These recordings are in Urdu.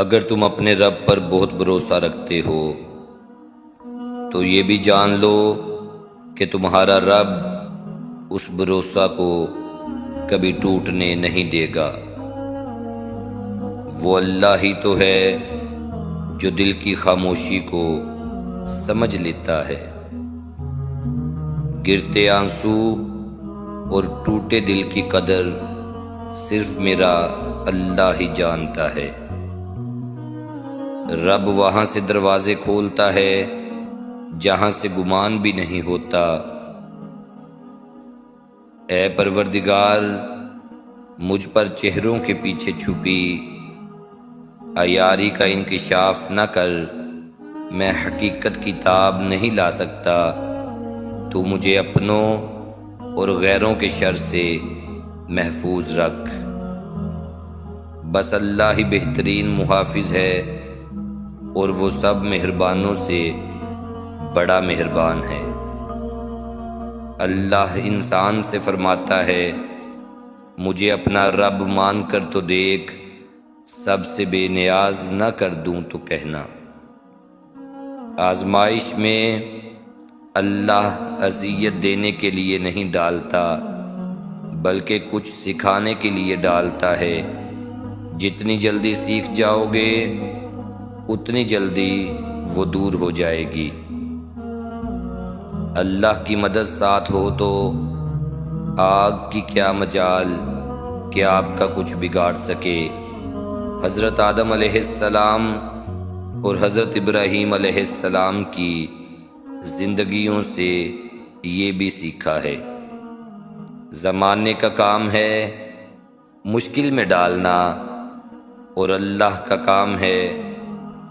اگر تم اپنے رب پر بہت بھروسہ رکھتے ہو تو یہ بھی جان لو کہ تمہارا رب اس بھروسہ کو کبھی ٹوٹنے نہیں دے گا۔ وہ اللہ ہی تو ہے جو دل کی خاموشی کو سمجھ لیتا ہے۔ گرتے آنسو اور ٹوٹے دل کی قدر صرف میرا اللہ ہی جانتا ہے۔ رب وہاں سے دروازے کھولتا ہے جہاں سے گمان بھی نہیں ہوتا۔ اے پروردگار، مجھ پر چہروں کے پیچھے چھپی عیاری کا انکشاف نہ کر، میں حقیقت کی تاب نہیں لا سکتا۔ تو مجھے اپنوں اور غیروں کے شر سے محفوظ رکھ۔ بس اللہ ہی بہترین محافظ ہے اور وہ سب مہربانوں سے بڑا مہربان ہے۔ اللہ انسان سے فرماتا ہے، مجھے اپنا رب مان کر تو دیکھ، سب سے بے نیاز نہ کر دوں تو کہنا۔ آزمائش میں اللہ اذیت دینے کے لیے نہیں ڈالتا، بلکہ کچھ سکھانے کے لیے ڈالتا ہے۔ جتنی جلدی سیکھ جاؤ گے اتنی جلدی وہ دور ہو جائے گی۔ اللہ کی مدد ساتھ ہو تو آگ کی کیا مجال کہ آپ کا کچھ بگاڑ سکے۔ حضرت آدم علیہ السلام اور حضرت ابراہیم علیہ السلام کی زندگیوں سے یہ بھی سیکھا ہے۔ زمانے کا کام ہے مشکل میں ڈالنا، اور اللہ کا کام ہے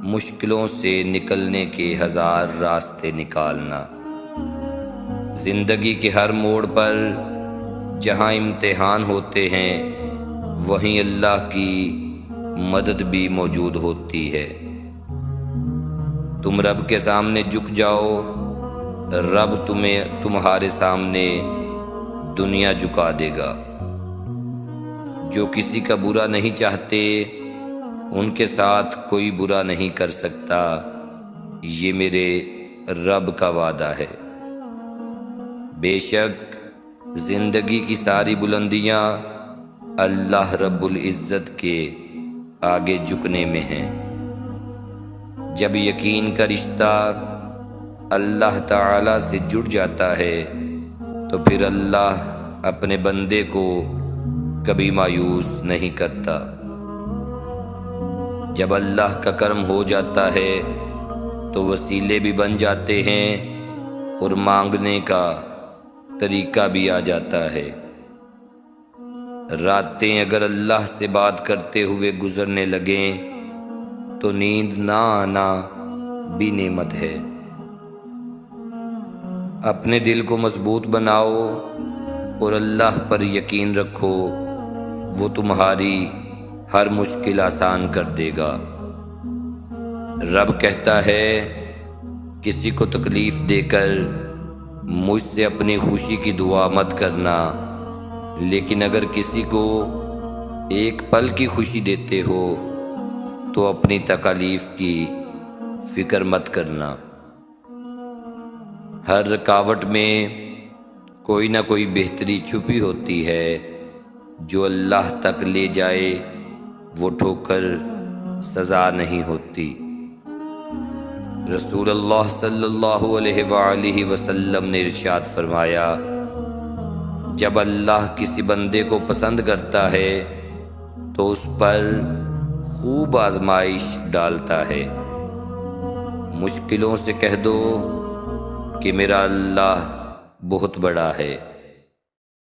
مشکلوں سے نکلنے کے ہزار راستے نکالنا۔ زندگی کے ہر موڑ پر جہاں امتحان ہوتے ہیں وہیں اللہ کی مدد بھی موجود ہوتی ہے۔ تم رب کے سامنے جھک جاؤ، رب تمہارے سامنے دنیا جھکا دے گا۔ جو کسی کا برا نہیں چاہتے ان کے ساتھ کوئی برا نہیں کر سکتا، یہ میرے رب کا وعدہ ہے۔ بے شک زندگی کی ساری بلندیاں اللہ رب العزت کے آگے جھکنے میں ہیں۔ جب یقین کا رشتہ اللہ تعالی سے جڑ جاتا ہے تو پھر اللہ اپنے بندے کو کبھی مایوس نہیں کرتا۔ جب اللہ کا کرم ہو جاتا ہے تو وسیلے بھی بن جاتے ہیں اور مانگنے کا طریقہ بھی آ جاتا ہے۔ راتیں اگر اللہ سے بات کرتے ہوئے گزرنے لگیں تو نیند نہ آنا بھی نعمت ہے۔ اپنے دل کو مضبوط بناؤ اور اللہ پر یقین رکھو، وہ تمہاری ہر مشکل آسان کر دے گا۔ رب کہتا ہے، کسی کو تکلیف دے کر مجھ سے اپنی خوشی کی دعا مت کرنا، لیکن اگر کسی کو ایک پل کی خوشی دیتے ہو تو اپنی تکالیف کی فکر مت کرنا۔ ہر رکاوٹ میں کوئی نہ کوئی بہتری چھپی ہوتی ہے، جو اللہ تک لے جائے وہ ٹھوکر سزا نہیں ہوتی۔ رسول اللہ صلی اللہ علیہ وآلہ وسلم نے ارشاد فرمایا، جب اللہ کسی بندے کو پسند کرتا ہے تو اس پر خوب آزمائش ڈالتا ہے۔ مشکلوں سے کہہ دو کہ میرا اللہ بہت بڑا ہے۔